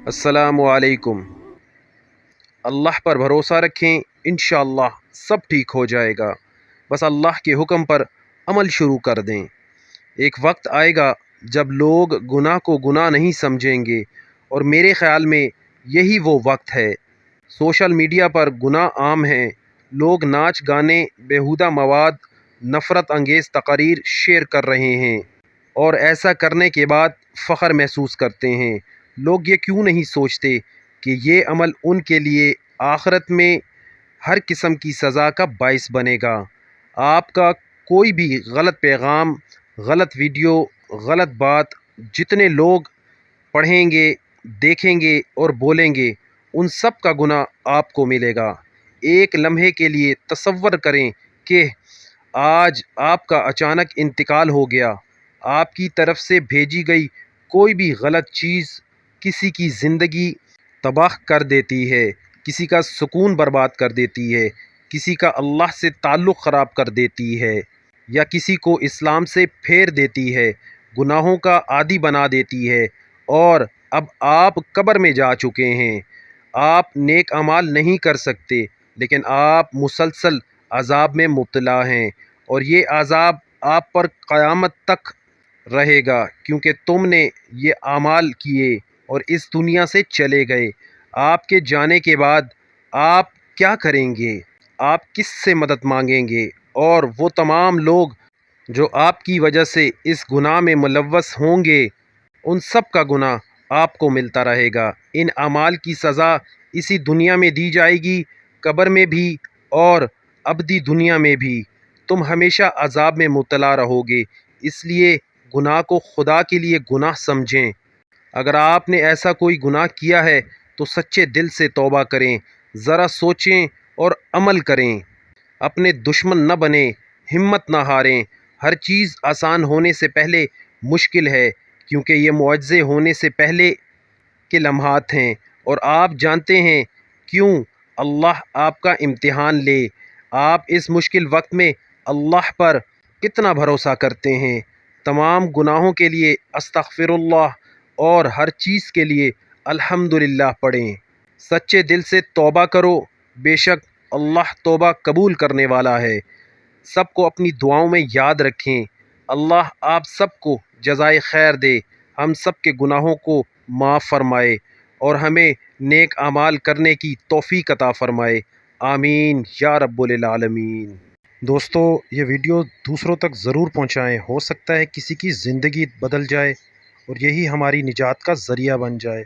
السلام علیکم۔ اللہ پر بھروسہ رکھیں، انشاءاللہ سب ٹھیک ہو جائے گا۔ بس اللہ کے حکم پر عمل شروع کر دیں۔ ایک وقت آئے گا جب لوگ گناہ کو گناہ نہیں سمجھیں گے، اور میرے خیال میں یہی وہ وقت ہے۔ سوشل میڈیا پر گناہ عام ہیں۔ لوگ ناچ گانے، بیہودہ مواد، نفرت انگیز تقاریر شیئر کر رہے ہیں، اور ایسا کرنے کے بعد فخر محسوس کرتے ہیں۔ لوگ یہ کیوں نہیں سوچتے کہ یہ عمل ان کے لیے آخرت میں ہر قسم کی سزا کا باعث بنے گا۔ آپ کا کوئی بھی غلط پیغام، غلط ویڈیو، غلط بات جتنے لوگ پڑھیں گے، دیکھیں گے اور بولیں گے، ان سب کا گناہ آپ کو ملے گا۔ ایک لمحے کے لیے تصور کریں کہ آج آپ کا اچانک انتقال ہو گیا۔ آپ کی طرف سے بھیجی گئی کوئی بھی غلط چیز کسی کی زندگی تباہ کر دیتی ہے، کسی کا سکون برباد کر دیتی ہے، کسی کا اللہ سے تعلق خراب کر دیتی ہے، یا کسی کو اسلام سے پھیر دیتی ہے، گناہوں کا عادی بنا دیتی ہے۔ اور اب آپ قبر میں جا چکے ہیں۔ آپ نیک اعمال نہیں کر سکتے، لیکن آپ مسلسل عذاب میں مبتلا ہیں، اور یہ عذاب آپ پر قیامت تک رہے گا، کیونکہ تم نے یہ اعمال کیے اور اس دنیا سے چلے گئے۔ آپ کے جانے کے بعد آپ کیا کریں گے؟ آپ کس سے مدد مانگیں گے؟ اور وہ تمام لوگ جو آپ کی وجہ سے اس گناہ میں ملوث ہوں گے، ان سب کا گناہ آپ کو ملتا رہے گا۔ ان اعمال کی سزا اسی دنیا میں دی جائے گی، قبر میں بھی اور ابدی دنیا میں بھی۔ تم ہمیشہ عذاب میں مبتلا رہو گے۔ اس لیے گناہ کو خدا کے لیے گناہ سمجھیں۔ اگر آپ نے ایسا کوئی گناہ کیا ہے تو سچے دل سے توبہ کریں، ذرا سوچیں اور عمل کریں۔ اپنے دشمن نہ بنیں، ہمت نہ ہاریں۔ ہر چیز آسان ہونے سے پہلے مشکل ہے، کیونکہ یہ معجزے ہونے سے پہلے کے لمحات ہیں، اور آپ جانتے ہیں کیوں اللہ آپ کا امتحان لے۔ آپ اس مشکل وقت میں اللہ پر کتنا بھروسہ کرتے ہیں۔ تمام گناہوں کے لیے استغفر اللہ، اور ہر چیز کے لیے الحمدللہ پڑھیں۔ سچے دل سے توبہ کرو، بے شک اللہ توبہ قبول کرنے والا ہے۔ سب کو اپنی دعاؤں میں یاد رکھیں۔ اللہ آپ سب کو جزائے خیر دے، ہم سب کے گناہوں کو معاف فرمائے، اور ہمیں نیک اعمال کرنے کی توفیق عطا فرمائے۔ آمین یا رب العالمین۔ دوستو، یہ ویڈیو دوسروں تک ضرور پہنچائیں، ہو سکتا ہے کسی کی زندگی بدل جائے اور یہی ہماری نجات کا ذریعہ بن جائے۔